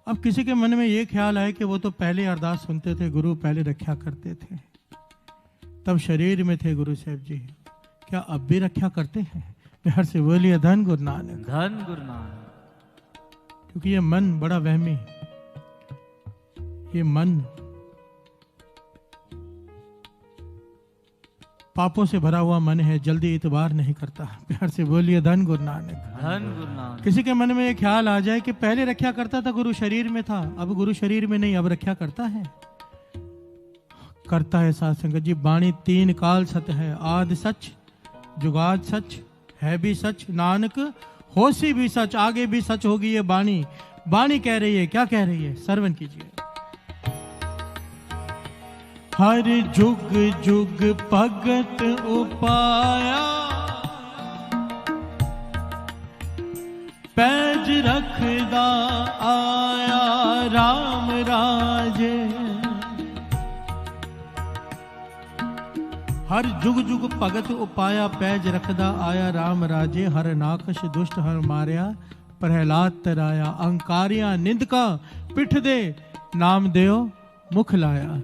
अब किसी के मन में ये ख्याल आए कि वो तो पहले अरदास सुनते थे, गुरु पहले रक्षा करते थे, तब शरीर में थे गुरु साहब जी, क्या अब भी रक्षा करते हैं? प्यार से बोलिए धन गुरु नानक, धन गुरु नानक। क्योंकि ये मन बड़ा वहमी, ये मन पापों से भरा हुआ मन है, जल्दी इतबार नहीं करता। प्यार से बोलिए धन गुरु नानक, धन गुरु नानक। किसी के मन में ये ख्याल आ जाए कि पहले रक्षा करता था, गुरु शरीर में था, अब गुरु शरीर में नहीं, अब रक्षा करता है। करता है साध संगत जी। बाणी तीन काल सत है, आदि सच, जुगाद सच, है भी सच, नानक होसी भी सच, आगे भी सच होगी ये बाणी। बाणी कह रही है, क्या कह रही है? श्रवण कीजिए। हर जुग जुग भगत उपाया, पैज रखदा आया राम राजे। हर जुग जुग भगत उपाया, पैज रखदा आया राम राजे। हर नाकश दुष्ट हर मारिया, प्रहलाद तराया। अंकारिया निंदका पिठ दे, नाम देव मुख लाया।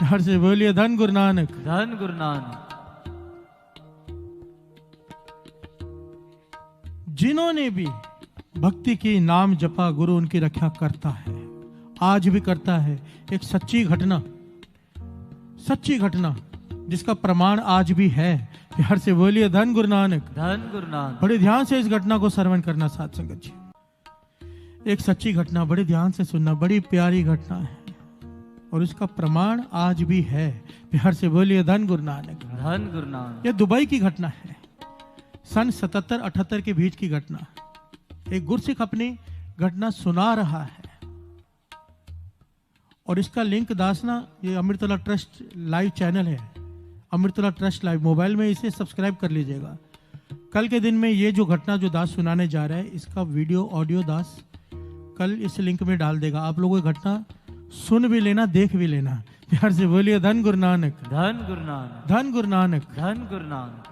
हर से बोलिए धन गुरु नानक, धन गुरु नानक। जिन्होंने भी भक्ति की, नाम जपा, गुरु उनकी रक्षा करता है, आज भी करता है। एक सच्ची घटना, सच्ची घटना जिसका प्रमाण आज भी है। हर से बोलिए धन गुरु नानक, धन गुरु नानक। बड़े ध्यान से इस घटना को श्रवण करना साध संगत जी। एक सच्ची घटना, बड़े ध्यान से सुनना, बड़ी प्यारी घटना है और इसका प्रमाण आज भी है। प्यार से बोलिए धन गुरु नानक, धन गुरु नानक। यह दुबई की घटना है, सन 77-78 के बीच की घटना। एक गुरसिख अपनी घटना सुना रहा है और इसका लिंक दासना, ये अमृतोला ट्रस्ट लाइव चैनल है, अमृतोला ट्रस्ट लाइव, मोबाइल में इसे सब्सक्राइब कर लीजिएगा। कल के दिन में ये जो घटना जो दास सुनाने जा रहा है, इसका वीडियो ऑडियो दास कल इस लिंक में डाल देगा। आप लोगों की घटना सुन भी लेना, देख भी लेना। प्यार से बोलिए धन गुरु नानक, धन गुरु नानक। धन गुरु नानक, धन गुरु नानक।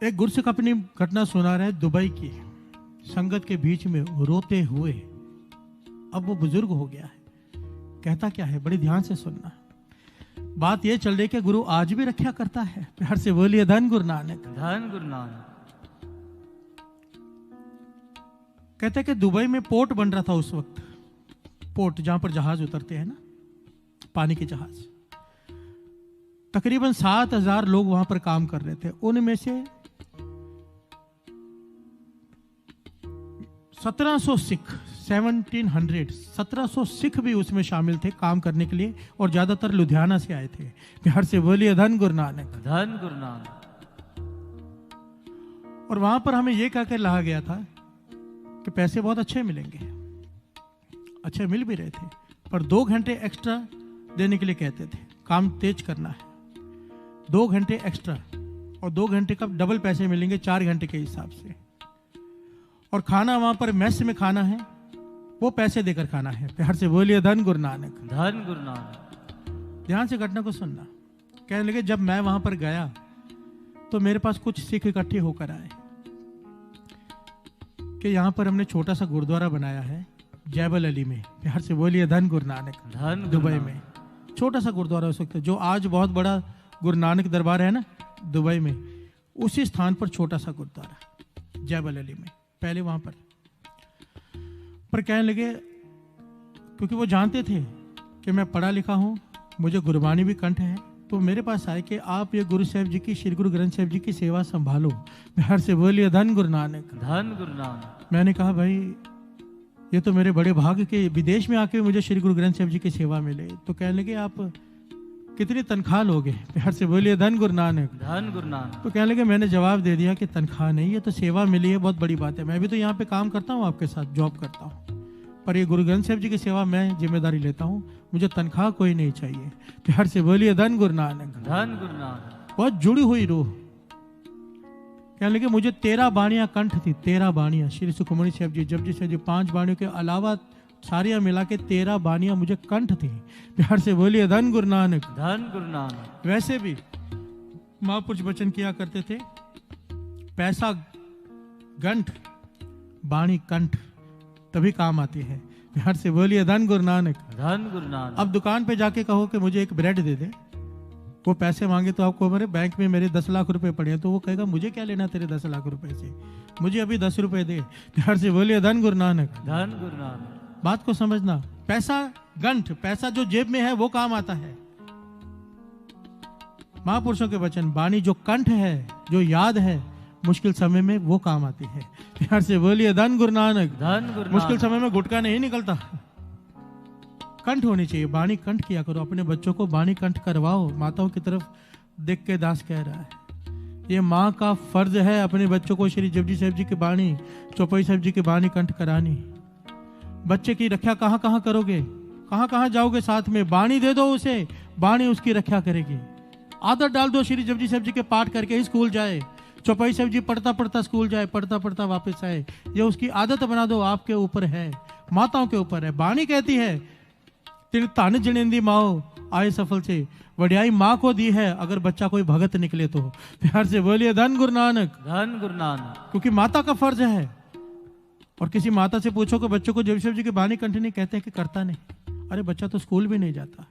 एक गुरसिख अपनी घटना सुना रहा है दुबई की, संगत के बीच में रोते हुए। अब वो बुजुर्ग हो गया है, कहता क्या है, बड़ी ध्यान से सुनना। बात ये चल रही कि गुरु आज भी रक्षा करता है। प्यार से बोलिए धन गुरु नानक, धन गुरु नानक। कहते कि दुबई में पोर्ट बन रहा था उस वक्त, पोर्ट जहां पर जहाज उतरते हैं ना, पानी के जहाज। तकरीबन 7000 लोग वहां पर काम कर रहे थे। उनमें से 1700 सिख, 1700 सिख भी उसमें शामिल थे काम करने के लिए, और ज्यादातर लुधियाना से आए थे। प्यार से बोलिए धन गुरु नानक, धन गुरु नानक। और वहां पर हमें यह कहकर लाया गया था कि पैसे बहुत अच्छे मिलेंगे, अच्छे मिल भी रहे थे, पर 2 घंटे एक्स्ट्रा देने के लिए कहते थे। काम तेज करना है, 2 घंटे एक्स्ट्रा, और 2 घंटे का डबल पैसे मिलेंगे 4 घंटे के हिसाब से। और खाना वहां पर मेस में खाना है, वो पैसे देकर खाना है। प्यार से बोलिए धन गुरु नानक, धन गुरु नानक। ध्यान से घटना को सुनना। कहने लगे जब मैं वहां पर गया तो मेरे पास कुछ सिख इकट्ठे होकर आए कि यहां पर हमने छोटा सा गुरुद्वारा बनाया है जैबल अली में। प्यार से बोलिए धन गुरु नानक, धन दुबई में छोटा सा गुरुद्वारा हो सकता है, जो आज बहुत बड़ा गुरु नानक दरबार है ना दुबई में, उसी स्थान पर छोटा सा गुरुद्वारा जैबल अली में, पहले वहां पर कहने लगे, क्योंकि वो जानते थे कि मैं पढ़ा लिखा हूं, मुझे गुरबानी भी कंठ है, तो मेरे पास आए कि आप ये गुरु साहब जी की, श्री गुरु ग्रंथ साहब जी की सेवा संभालो। प्यार से बोलिए धन गुरु नानक, धन गुरु नानक। मैंने कहा भाई ये तो मेरे बड़े भाग्य के, विदेश में आके मुझे श्री गुरु ग्रंथ साहब जी की सेवा मिले। तो कहने लगे आप कितनी तनख्वाह लोगे? प्यार से बोलिए धन गुरु नानक, धन गुरु नानक। तो कहने लगे, मैंने जवाब दे दिया कि तनख्वाह नहीं, ये तो सेवा मिली है, बहुत बड़ी बात है। मैं भी तो यहाँ पे काम करता हूँ, आपके साथ जॉब करता हूँ, पर ये गुरु ग्रंथ साहब जी की सेवा मैं जिम्मेदारी लेता हूँ, मुझे तनख्वाह कोई नहीं चाहिए। प्यार से बोलिए धन गुरु नानक, धन गुरु नानक। बहुत जुड़ी हुई रूह। कहने लगे मुझे 13 बाणियां कंठ थी, 13 बाणियां। श्री सुखमणि साहब जी, जपजी साहब जी, 5 बाणियों के अलावा सारियां मिला के 13 बाणियां मुझे कंठ थी। प्यार से बोलिए धन गुरु नानक, धन गुरु नानक। वैसे भी महापुरुष वचन किया करते थे, पैसा गंठ बाणी कंठ तभी काम आती है। प्यार से बोलिए धन गुरु नानक। धन गुरु नानक। अब दुकान पे जाके कहो कि मुझे एक ब्रेड दे दे, वो पैसे मांगे तो आपको मेरे बैंक में मेरे 10 लाख रुपए पड़े हैं, तो वो कहेगा मुझे क्या लेना तेरे 10 लाख रुपए से, मुझे अभी 10 रुपए दे। प्यार से बोलिए धन गुरु नानक। धन गुरु नानक। बात को समझना, पैसा गंठ, पैसा जो जेब में है वो काम आता है। महापुरुषों के वचन, वाणी जो कंठ है, जो याद है, मुश्किल समय में वो काम आती है। प्यार से बोलिए धन गुरु नानक। धन गुरु मुश्किल समय में गुटका नहीं निकलता, कंठ होनी चाहिए। वाणी कंठ किया करो, अपने बच्चों को वाणी कंठ करवाओ। माताओं की तरफ देख के दास कह रहा है, ये माँ का फर्ज है अपने बच्चों को श्री जपजी साहिब जी की वाणी, चौपाई साहिब जी की वाणी कंठ करानी। बच्चे की रक्षा कहाँ कहाँ करोगे, कहाँ कहाँ जाओगे साथ में, वाणी दे दो उसे, वाणी उसकी रक्षा करेगी। आदत डाल दो श्री जपजी साहिब जी के पाठ करके ही स्कूल जाए, चौपाई साहिब जी पढ़ता पढ़ता स्कूल जाए, पढ़ता पढ़ता वापस आए। ये उसकी आदत बना दो, आपके ऊपर है, माताओं के ऊपर है। वाणी कहती है, तिन धन जनेंदी माओ आए सफल से, वड्याई माँ को दी है अगर बच्चा कोई भगत निकले तो। प्यार से बोलिए धन गुरु नानक। धन गुरु नानक। क्योंकि माता का फर्ज है। और किसी माता से पूछो कि बच्चों को जपजी साहिब जी की वाणी कंठ नहीं, कहते हैं कि करता नहीं। अरे बच्चा तो स्कूल भी नहीं जाता,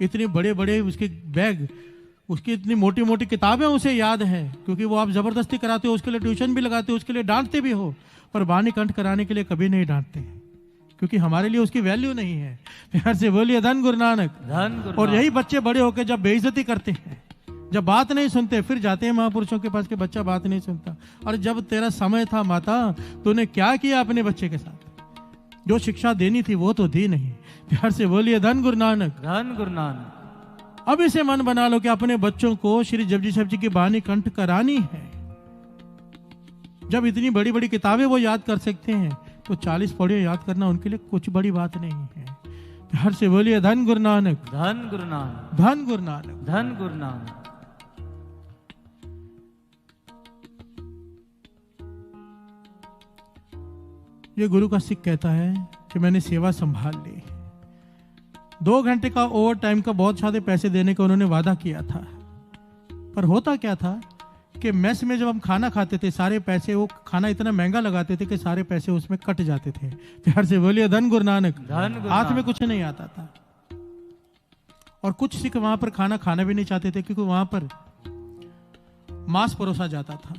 इतने बड़े बड़े उसके बैग, उसकी इतनी मोटी मोटी किताबें उसे याद है, क्योंकि वो आप जबरदस्ती कराते हो, उसके लिए ट्यूशन भी लगाते हो, उसके लिए डांटते भी हो, पर वाणी कंठ कराने के लिए कभी नहीं डांटते, क्योंकि हमारे लिए उसकी वैल्यू नहीं है। प्यार से बोलिए धन गुरु नानक। धन गुरु। और यही बच्चे बड़े होकर जब बेइज्जती करते हैं, जब बात नहीं सुनते, फिर जाते हैं महापुरुषों के पास कि बच्चा बात नहीं सुनता। और जब तेरा समय था माता, तूने क्या किया अपने बच्चे के साथ, जो शिक्षा देनी थी वो तो दी नहीं। प्यार से बोलिए धन गुरु नानक। धन गुरु नानक। अब इसे मन बना लो कि अपने बच्चों को श्री जपजी साहिब जी की वाणी कंठ करानी है। जब इतनी बड़ी बड़ी किताबें वो याद कर सकते हैं, तो 40 पौड़ियां याद करना उनके लिए कुछ बड़ी बात नहीं है। प्यार से बोलिए धन गुरु नानक। धन गुरु नानक। धन गुरु नानक। धन गुरु नानक। ये गुरु का सिख कहता है कि मैंने सेवा संभाल ली। 2 घंटे का ओवर टाइम का बहुत सारे पैसे देने का उन्होंने वादा किया था, पर होता क्या था कि मेस में जब हम खाना खाते थे, सारे पैसे, वो खाना इतना महंगा लगाते थे कि सारे पैसे उसमें कट जाते थे। प्यार से बोलिए धन गुरु नानक। हाथ में कुछ नहीं आता था। और कुछ सिख वहां पर खाना खाना भी नहीं चाहते थे, क्योंकि वहां पर मांस परोसा जाता था।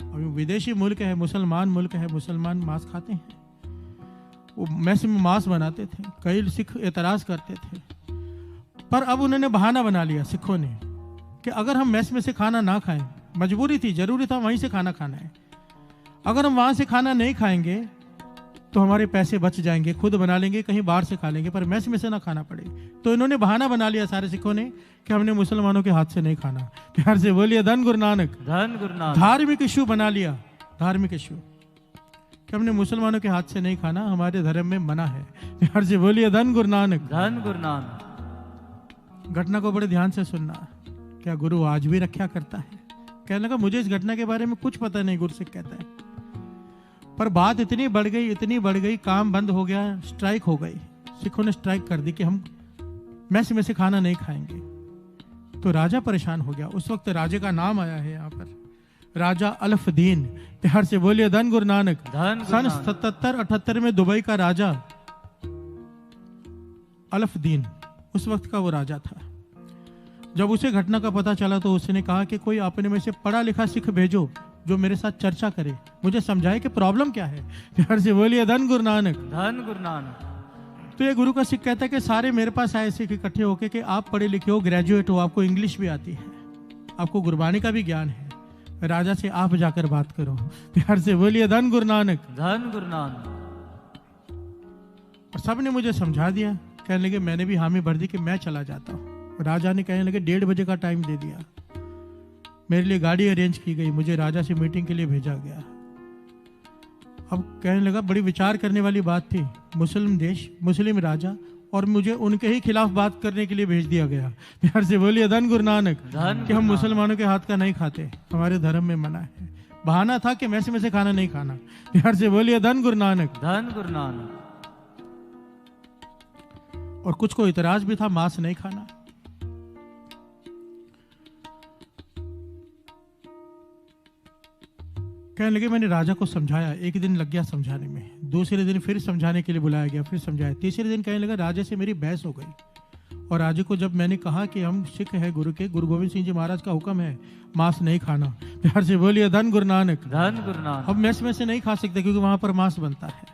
अभी विदेशी मुल्क है, मुसलमान मुल्क है, मुसलमान मांस खाते हैं, वो मैस में मांस बनाते थे। कई सिख एतराज करते थे, पर अब उन्होंने बहाना बना लिया सिखों ने कि अगर हम मैस में से खाना ना खाएं, मजबूरी थी, जरूरी था वहीं से खाना खाना है, अगर हम वहां से खाना नहीं खाएंगे तो हमारे पैसे बच जाएंगे, खुद बना लेंगे, कहीं बाहर से खा लेंगे, पर मैस में से ना खाना पड़े। तो इन्होंने बहाना बना लिया सारे सिखों ने कि हमने मुसलमानों के हाथ से नहीं खाना। प्यार से बोलिए धन गुरु नानक। धन गुरु नानक। धार्मिक इश्यू बना लिया, धार्मिक इश्यू कि हमने मुसलमानों के हाथ से नहीं खाना, हमारे धर्म में मना है। प्यार से बोलिए धन गुरु नानक। धन गुरु नानक। घटना को बड़े ध्यान से सुनना, क्या गुरु आज भी रक्षा करता है? कहने लगा मुझे इस घटना के बारे में कुछ पता नहीं, गुरु सिख कहता है, पर बात इतनी बढ़ गई, इतनी बढ़ गई, काम बंद हो गया, स्ट्राइक हो गई। सिखों ने स्ट्राइक कर दी कि हम मैस में से खाना नहीं खाएंगे। तो राजा परेशान हो गया। उस वक्त राजे का नाम आया है यहाँ पर, राजा अल्फदीन। प्यार से बोलिए धन गुरु नानक। सन 77-78 में दुबई का राजा अल्फदीन, उस वक्त का वो राजा था। जब उसे घटना का पता चला तो उसने कहा कि कोई अपने में से पढ़ा लिखा सिख भेजो जो मेरे साथ चर्चा करे, मुझे समझाए कि प्रॉब्लम क्या है। प्यार से बोलिए धन गुरु नानक। धन गुरु नानक। तो ये गुरु का सिख कहता है कि सारे मेरे पास आए सिख इकट्ठे होके कि आप पढ़े लिखे हो, ग्रेजुएट हो, आपको इंग्लिश भी आती है, आपको गुरबानी का भी ज्ञान है, राजा से आप जाकर बात करो। प्यार से बोलिए धन गुरु नानक। धन गुरु नानक। और सबने मुझे समझा दिया। कहने लगे, मैंने भी हामी भर दी कि मैं चला जाता हूँ। राजा ने कहने लगे 1:30 बजे का टाइम दे दिया, मेरे लिए गाड़ी अरेंज की गई, मुझे राजा से मीटिंग के लिए भेजा गया। अब कहने लगा, बड़ी विचार करने वाली बात थी, मुस्लिम देश, मुस्लिम राजा, और मुझे उनके ही खिलाफ बात करने के लिए भेज दिया गया। प्यार से बोलिए धन गुरु नानक। कि हम मुसलमानों के हाथ का नहीं खाते, हमारे धर्म में मना है। बहाना था कि मैस में से खाना नहीं खाना। प्यार से बोलिए धन गुरु नानक। धन गुरु नानक। और कुछ को इतराज भी था मांस नहीं खाना। कहने लगे मैंने राजा को समझाया, एक दिन लग गया समझाने में, दूसरे दिन फिर समझाने के लिए बुलाया गया, फिर समझाया, तीसरे दिन कहने लगा राजा से मेरी बहस हो गई। और राजा को जब मैंने कहा कि हम सिख हैं गुरु के, गुरु गोविंद सिंह जी महाराज का हुक्म है मांस नहीं खाना, प्यार से बोलिए धन गुरु नानक। धन गुरु नानक। अब मेस में से नहीं खा सकते क्योंकि वहां पर मांस बनता है।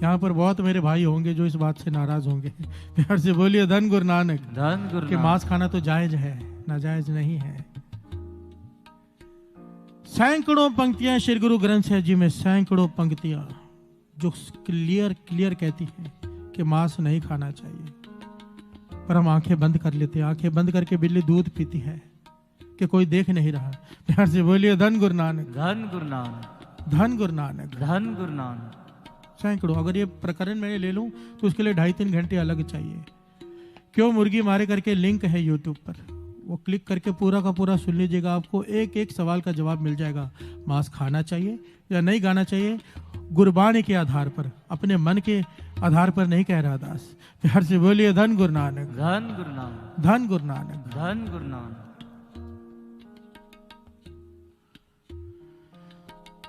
यहाँ पर बहुत मेरे भाई होंगे जो इस बात से नाराज होंगे, प्यार से बोलिए धन गुरु नानक। धन गुरु कि मांस खाना तो जायज है, नाजायज नहीं है। सैकड़ों पंक्तियां श्री गुरु ग्रंथ साहिब जी में, सैकड़ों पंक्तियां जो क्लियर कहती हैं कि मांस नहीं खाना चाहिए, पर हम आंखें बंद कर लेते हैं। आंखें बंद करके बिल्ली दूध पीती है कि कोई देख नहीं रहा। प्यार से बोलिए धन गुरु नानक। धन गुरु नानक। धन गुरु नानक। धन गुरु नानक। सैकड़ों, अगर ये प्रकरण मैंने ले लूं तो उसके लिए 2.5-3 घंटे अलग चाहिए। क्यों मुर्गी मारे करके लिंक है यूट्यूब पर, वो क्लिक करके पूरा का पूरा सुन लीजिएगा, आपको एक एक सवाल का जवाब मिल जाएगा। मांस खाना चाहिए या नहीं खाना चाहिए, गुरबाणी के आधार पर, अपने मन के आधार पर नहीं कह रहा दास। प्यार से बोलिए धन गुरु नानक। धन गुरु नानक। धन गुरु नानक। धन गुरु नानक।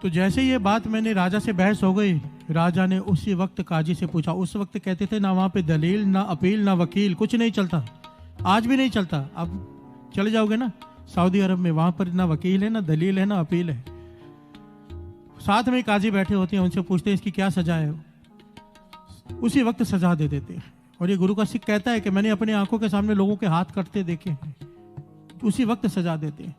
तो जैसे ये बात मैंने राजा से बहस हो गई, राजा ने उसी वक्त काजी से पूछा। उस वक्त कहते थे ना वहां पे दलील, ना अपील, ना वकील, कुछ नहीं चलता, आज भी नहीं चलता। अब चले जाओगे ना सऊदी अरब में, वहां पर ना वकील है, ना दलील है, ना अपील है। साथ में काजी बैठे होते हैं, उनसे पूछते हैं इसकी क्या सजा है, उसी वक्त सजा दे देते हैं। और ये गुरु का सिख कहता है कि मैंने अपनी आंखों के सामने लोगों के हाथ कटते देखे हैं, उसी वक्त सजा देते हैं।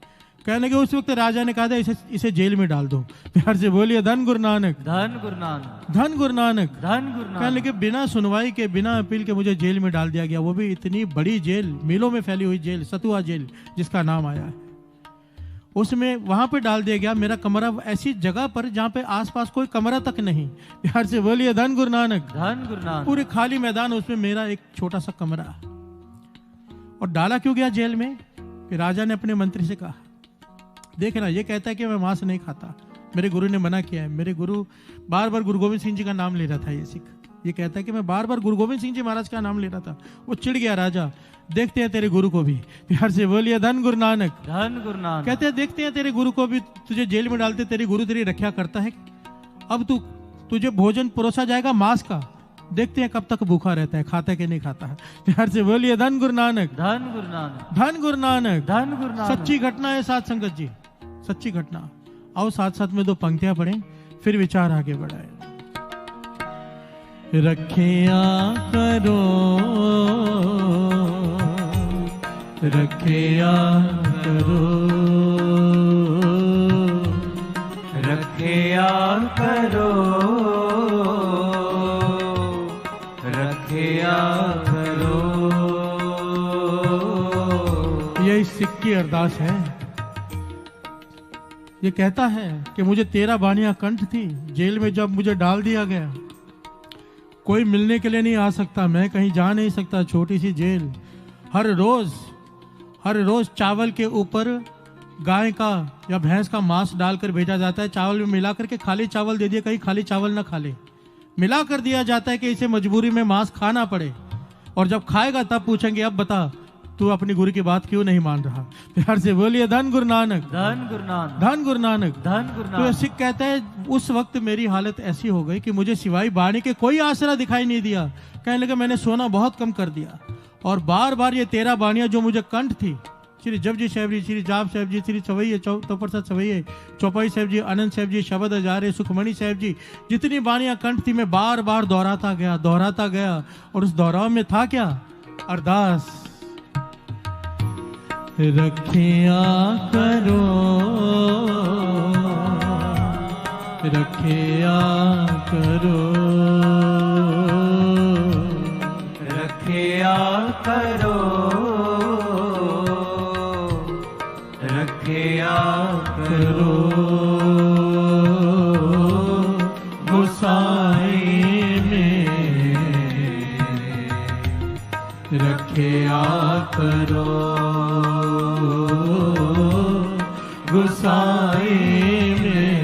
कहने लगे उस वक्त राजा ने कहा था इसे जेल में डाल दो। प्यार से बोलिए धन गुरु नानक। धन गुरु नानक। धन गुरु नानक। धन गुरु नानक। कहने लगे बिना सुनवाई के, बिना अपील के मुझे जेल में डाल दिया गया, वो भी इतनी बड़ी जेल, मीलों में फैली हुई जेल, सतुआ जेल जिसका नाम आया है, उसमें वहां पे डाल दिया गया। मेरा कमरा ऐसी जगह पर जहां पे आसपास कोई कमरा तक नहीं। प्यार से बोलिए धन गुरु नानक। धन गुरु नानक। पूरे खाली मैदान, उसमें मेरा एक छोटा सा कमरा। और डाला क्यों गया जेल में? फिर राजा ने अपने मंत्री से कहा, देखना ये कहता है कि मैं मांस नहीं खाता, मेरे गुरु ने मना किया है। मेरे गुरु बार बार गुरु गोविंद सिंह जी का नाम ले रहा था, ये सिख ये कहता है कि मैं बार बार गुरु गोविंद सिंह जी महाराज का नाम ले रहा था। वो चिढ़ गया राजा, देखते हैं तेरे गुरु को भी। प्यार से बोलिए धन गुरु नानक। धन गुरु नानक। कहते हैं देखते हैं तेरे गुरु को भी, तुझे जेल में डालते, तेरे गुरु तेरी रक्षा करता है। अब तुझे भोजन परोसा जाएगा मांस का, देखते हैं कब तक भूखा रहता है, खाता है कि नहीं खाता है। प्यार से बोलिए धन गुरु नानक। धन गुरु नानक। धन गुरु नानक। धन गुरु नानक। सच्ची घटना है साथ संगत जी, सच्ची घटना। आओ साथ साथ में 2 पंक्तियां पढ़ें, फिर विचार आगे बढ़ाए। रखिया करो, रखिया करो, रखिया करो, रखिया करो। यही सिख की अरदास है। ये कहता है कि मुझे 13 बानियां कंठ थी, जेल में जब मुझे डाल दिया गया, कोई मिलने के लिए नहीं आ सकता, मैं कहीं जा नहीं सकता, छोटी सी जेल। हर रोज चावल के ऊपर गाय का या भैंस का मांस डालकर भेजा जाता है, चावल में मिला करके, खाली चावल दे दिया, कहीं खाली चावल ना खा ले, मिला कर दिया जाता है कि इसे मजबूरी में मांस खाना पड़े। और जब खाएगा तब पूछेंगे अब बता तू अपनी गुरु की बात क्यों नहीं मान रहा। प्यार से बोलिए धन गुरु नानक। धन गुरु नानक। धन गुरु नानक। धन गुरु तो नानक। सिख कहता है उस वक्त मेरी हालत ऐसी हो गई कि मुझे सिवाय बाणी के कोई आसरा दिखाई नहीं दिया। कहने लगा मैंने सोना बहुत कम कर दिया, और बार बार ये 13 बाणियां जो मुझे कंठ थी, श्री जपजी साहब जी, श्री जाप साहब जी, श्री सवैये तोपरसाद सवैये, चौपाई साहब जी, आनंद साहब जी, शब्द हजारे, सुखमणि साहब जी, जितनी बाणियां कंठ थी, मैं बार बार दोहराता गया। और उस दोहराव में था क्या? अरदास, रखिया करो, रखिया करो, रखिया करो, रखिया करो। गोसाई में रखिया करो, गोसाई में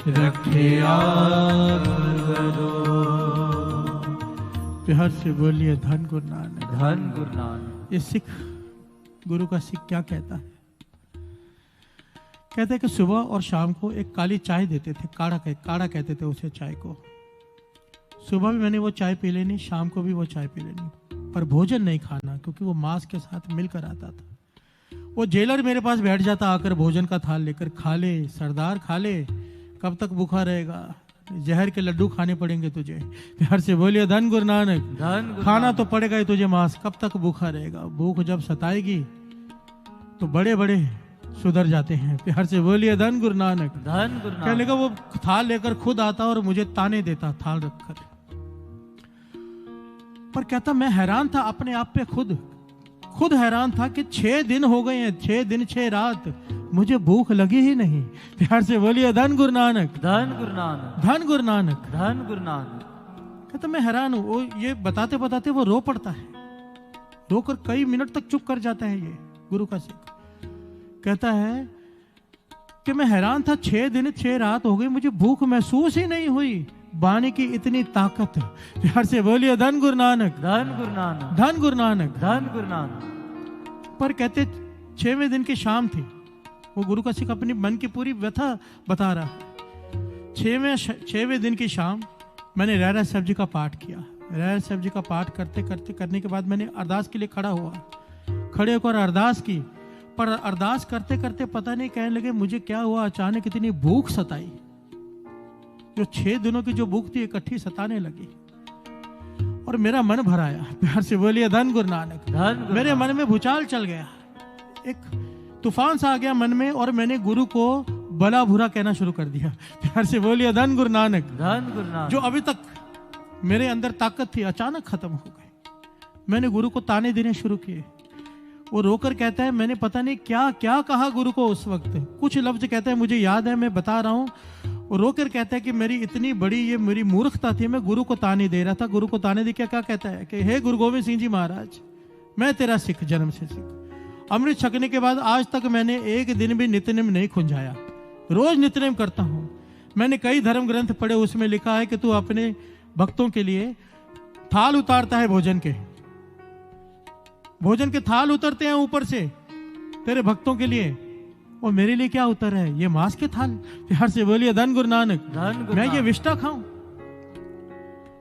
रखिया करो। प्यार से बोलिए धन गुरु नानक। धन गुरु नानक। ये सिख गुरु का सिख क्या कहता है? कहते हैं कि सुबह और शाम को एक काली चाय देते थे, काढ़ा कहते थे उसे चाय को। सुबह भी मैंने वो चाय पी लेनी, शाम को भी वो चाय पी लेनी, पर भोजन नहीं खाना, क्योंकि वो मांस के साथ मिलकर आता था। वो जेलर मेरे पास बैठ जाता आकर भोजन का थाल लेकर, खा ले सरदार खा ले, कब तक भूखा रहेगा, जहर के लड्डू खाने पड़ेंगे तुझे। प्यार से बोलिए धन गुरु नानक। खाना तो पड़ेगा ही तुझे मांस, कब तक भूखा रहेगा। भूख जब सताएगी तो बड़े बड़े सुधर जाते हैं। प्यार से बोलिए धन गुरु नानक। कहने लगा वो थाल लेकर खुद आता और मुझे ताने देता थाल रखकर। पर कहता मैं हैरान था अपने आप पे, खुद हैरान था कि 6 दिन हो गए हैं, 6 दिन 6 रात मुझे भूख लगी ही नहीं। प्यार से बोलिए धन गुरु नानक। धन गुरु नानक। धन गुरु नानक। धन गुरु नानक। कहता मैं हैरान हूं। वो ये बताते बताते वो रो पड़ता है, रोकर कई मिनट तक चुप कर जाता है। ये गुरु का सिख कहता है कि मैं हैरान था, 6 दिन 6 रात हो गई, मुझे भूख महसूस ही नहीं हुई। बाणी की इतनी ताकत। प्यार से बोलिए धन गुरु नानक। धन गुरु नानक। धन गुरु नानक। धन गुरु नानक। पर कहते 6वें दिन की शाम थी। वो गुरु का सिख अपनी मन की पूरी व्यथा बता रहा है। 6वें दिन की शाम मैंने रहरास साहब जी का पाठ किया। रहरास साहब जी का पाठ करने के बाद मैंने अरदास के लिए खड़ा हुआ, खड़े होकर अरदास की। पर अरदास करते करते पता नहीं कहने लगे मुझे क्या हुआ, अचानक इतनी भूख सताई, जो 6 दिनों की जो भूख थी इकट्ठी सताने लगी और मेरा मन भर आया। प्यार से बोलिए धन गुरु नानक। मेरे मन में भूचाल चल गया, एक तूफान सा आ गया मन में, और मैंने गुरु को भला बुरा कहना शुरू कर दिया। प्यार से बोलिए धन गुरु नानक। धन गुरु नानक। जो अभी तक मेरे अंदर ताकत थी अचानक खत्म हो गई। मैंने गुरु को ताने देने शुरू किए। वो रोकर कहता है मैंने पता नहीं क्या क्या कहा गुरु को उस वक्त, कुछ लफ्ज कहता है मुझे याद है, मैं बता रहा हूँ। वो रोकर कहता है कि मेरी इतनी बड़ी ये मेरी मूर्खता थी, मैं गुरु को ताने दे रहा था। गुरु को ताने दे क्या कहता है कि हे गुरु गोविंद सिंह जी महाराज, मैं तेरा सिख, जन्म से सिख। अमृत छकने के बाद आज तक मैंने एक दिन भी नित्यनेम नहीं खुंझाया, रोज नित्यनेम करता हूँ। मैंने कई धर्म ग्रंथ पढ़े, उसमें लिखा है कि तू अपने भक्तों के लिए थाल उतारता है, भोजन के थाल उतरते हैं ऊपर से तेरे भक्तों के लिए, और मेरे लिए क्या उतर है? ये मांस के थाल। प्यार से बोलिए धन गुरु नानक। मैं ये विष्टा खाऊं?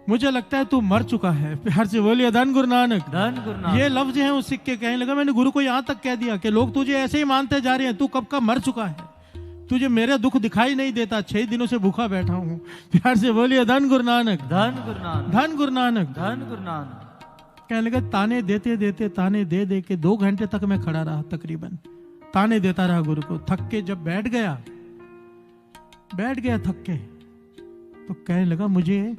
मुझे लगता है तू मर चुका है। प्यार से बोलिए धन गुरु नानक। धन गुरु नानक। ये लफ्ज हैं उस सिख के। कहने लगा मैंने गुरु को यहां तक कह दिया कि लोग तुझे ऐसे ही मानते जा रहे हैं, तू कब का मर चुका है, तुझे मेरा दुख दिखाई नहीं देता, 6 दिनों से भूखा बैठा हूं। प्यार से बोलिए धन गुरु नानक। धन गुरु नानक। धन गुरु नानक। धन गुरु नानक। कहने लगा ताने देते देते ताने दे दे के 2 घंटे तक मैं खड़ा रहा, तकरीबन ताने देता रहा गुरु को। थक के जब बैठ गया थक के, तो कहने लगा मुझे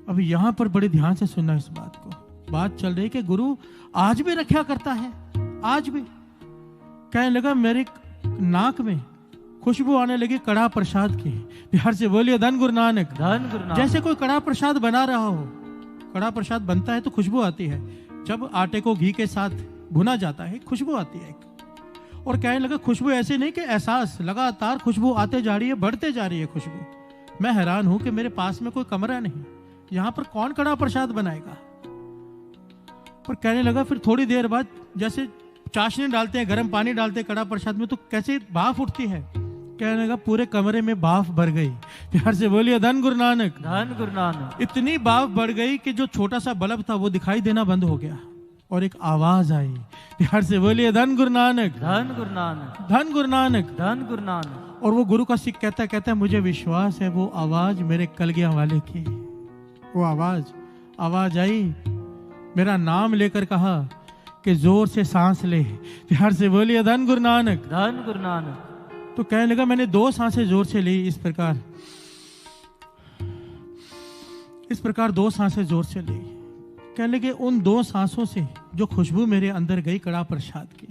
अब यहां पर बड़े ध्यान से सुनना इस बात को। बात चल रही कि गुरु आज भी रक्षा करता है, आज भी। कहने लगा मेरे नाक में खुशबू आने लगी कड़ा प्रसाद की। प्यार से बोलिए धन गुरु नानक। धन गुरु नानक। जैसे कोई कड़ा प्रसाद बना रहा हो, कड़ा प्रसाद बनता है तो खुशबू आती है, जब आटे को घी के साथ भुना जाता है खुशबू आती है। और कहने लगा खुशबू ऐसे नहीं कि एहसास, लगातार खुशबू आते जा रही है, बढ़ते जा रही है खुशबू। मैं हैरान हूं कि मेरे पास में कोई कमरा नहीं, यहां पर कौन कड़ा प्रसाद बनाएगा। पर कहने लगा फिर थोड़ी देर बाद जैसे चाशनी डालते हैं, गर्म पानी डालते हैं कड़ा प्रसाद में, तो कैसे भाप उठती है। कहने लगा पूरे कमरे में भाप भर गई। प्यार से बोलिए धन गुरु नानक। धन गुरु नानक। इतनी भाप बढ़ गई कि जो छोटा सा बल्ब था वो दिखाई देना बंद हो गया, और एक आवाज आई। प्यार से बोलिए धन गुरु नानक। धन गुरु नानक। धन गुरु नानक। धन गुरु नानक। और वो गुरु का सिख कहता है मुझे विश्वास है वो आवाज मेरे कलगिया वाले की। वो आवाज आई, मेरा नाम लेकर कहा कि जोर से सांस ले। प्यार से बोलिए धन गुरु नानक। धन गुरु नानक। तो कहने लगा मैंने 2 सांसें जोर से ली, इस प्रकार 2 सांसें जोर से ली। कहने लगे उन 2 सांसों से जो खुशबू मेरे अंदर गई कड़ा प्रसाद की,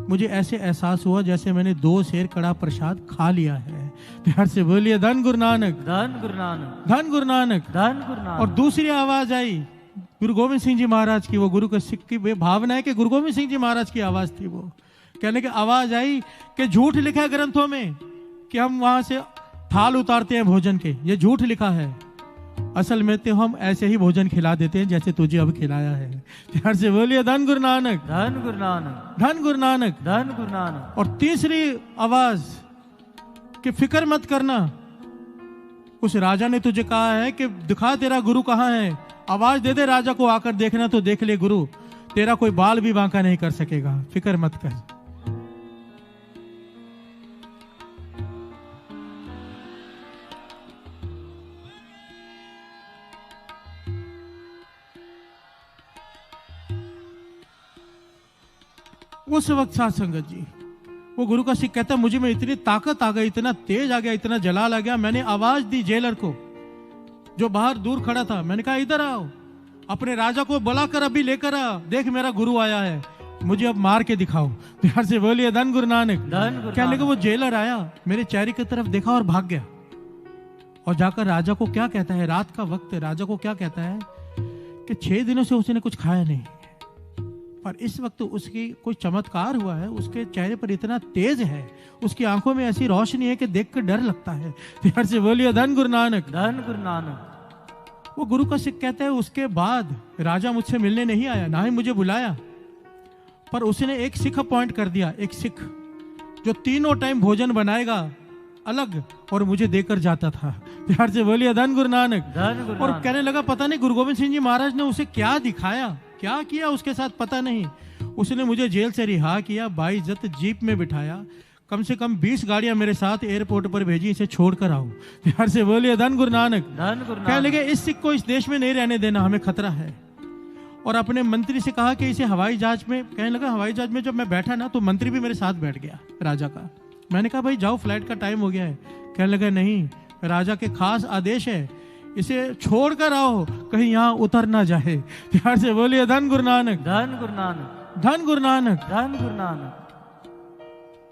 मुझे ऐसे एहसास हुआ जैसे मैंने 2 सेर कड़ा प्रसाद खा लिया है। प्यार से बोलिए धन गुरु नानक। धन गुरु नानक। धन गुरु नानक। धन गुरु नानक। और दूसरी आवाज आई गुरु गोविंद सिंह जी महाराज की। वो गुरु के सिख की भावना है कि गुरु गोविंद सिंह जी महाराज की आवाज थी वो। कहने की आवाज आई कि झूठ लिखा है ग्रंथों में कि हम वहां से थाल उतारते हैं भोजन के, ये झूठ लिखा है। असल में तो हम ऐसे ही भोजन खिला देते हैं जैसे तुझे अब खिलाया है। प्यार से बोलिए धन गुरु नानक, धन गुरु नानक, धन गुरु नानक। धन गुरु नानक। और तीसरी आवाज कि फिक्र मत करना। उस राजा ने तुझे कहा है कि दिखा तेरा गुरु कहाँ है, आवाज दे दे राजा को, आकर देखना तो देख ले गुरु, तेरा कोई बाल भी बांका नहीं कर सकेगा, फिक्र मत कर। उस वक्त साथ संगत जी, वो गुरु का सिख कहता, मुझे में इतनी ताकत आ गई, इतना तेज आ गया, इतना जलाल आ गया, मैंने आवाज दी जेलर को जो बाहर दूर खड़ा था। मैंने कहा इधर आओ, अपने राजा को बुलाकर अभी लेकर आ, देख मेरा गुरु आया है, मुझे अब मार के दिखाओ। प्यार से बोलिए धन गुरु नानक, धन गुरु कहने लगे वो जेलर आया, मेरे चेहरे की तरफ देखा और भाग गया। और जाकर राजा को क्या कहता है, रात का वक्त, राजा को क्या कहता है कि 6 दिनों से उसने कुछ खाया नहीं, पर इस वक्त उसकी कोई चमत्कार हुआ है, उसके चेहरे पर इतना तेज है, उसकी आंखों में ऐसी रोशनी है कि देखकर डर लगता है। प्यार से बोलिए धन गुरु नानक, धन गुरु नानक। वो गुरु का सिख कहता है, उसके बाद राजा मुझसे मिलने नहीं आया, ना ही मुझे बुलाया, पर उसने एक सिख अपॉइंट कर दिया, एक सिख जो तीनों टाइम भोजन बनाएगा अलग और मुझे देकर जाता था। प्यार से बोलिए धन गुरु नानक, धन गुरु और नानक। कहने लगा पता नहीं गुरु गोविंद सिंह जी महाराज ने उसे क्या दिखाया, क्या किया उसके साथ पता नहीं, उसने मुझे जेल से रिहा किया, बाइज्जत जीप में बिठाया, कम से कम 20 गाड़ियां मेरे साथ एयरपोर्ट पर भेजी, इसे छोड़कर आओ। प्यार से बोलिए धन गुरु नानक, धन गुरु कहने नानक। लगे इस सिख को इस देश में नहीं रहने देना, हमें खतरा है। और अपने मंत्री से कहा कि इसे हवाई जहाज में, कहने लगा हवाई जहाज में जब मैं बैठा ना तो मंत्री भी मेरे साथ बैठ गया राजा का। मैंने कहा भाई जाओ, फ्लाइट का टाइम हो गया है। कहने लगा नहीं, राजा के खास आदेश है, इसे छोड़कर आओ, कहीं यहाँ उतर ना जाए। प्यार से बोलिए धन गुरु नानक, धन गुरु नानक, धन गुरु नानक। धन गुरु नानक।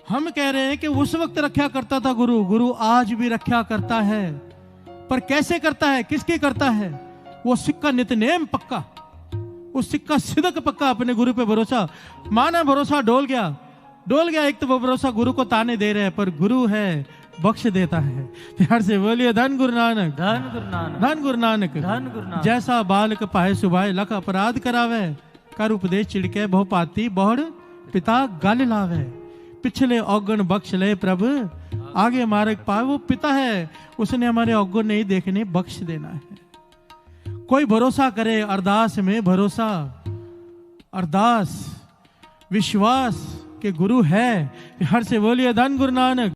हम कह रहे हैं कि उस वक्त रक्षा करता था गुरु, गुरु आज भी रक्षा करता है, पर कैसे करता है, किसकी करता है? वो सिख का नितनेम पक्का, उस सिख का सिदक पक्का, अपने गुरु पे भरोसा। माना भरोसा डोल गया, डोल गया। एक तो वो भरोसा गुरु को ताने दे रहे हैं, पर गुरु है बख्श देता है। प्यार से बोलिए धन गुरु नानक, धन गुरु नानक, धन गुरु नानक। धन गुरु नानक। जैसा बालक पाए सुभाए, लख अपराध करावे, कर उपदेश चिड़के बहु पाती, बहुड़ पिता गल लावे, पिछले औगण बख्श ले प्रभु, आगे मार्ग पाए। वो पिता है, उसने हमारे औगण नहीं देखने, बख्श देना है। कोई भरोसा करे अरदास में, भरोसा अरदास विश्वास के गुरु है। हर से बोलिए धन गुरु नानक।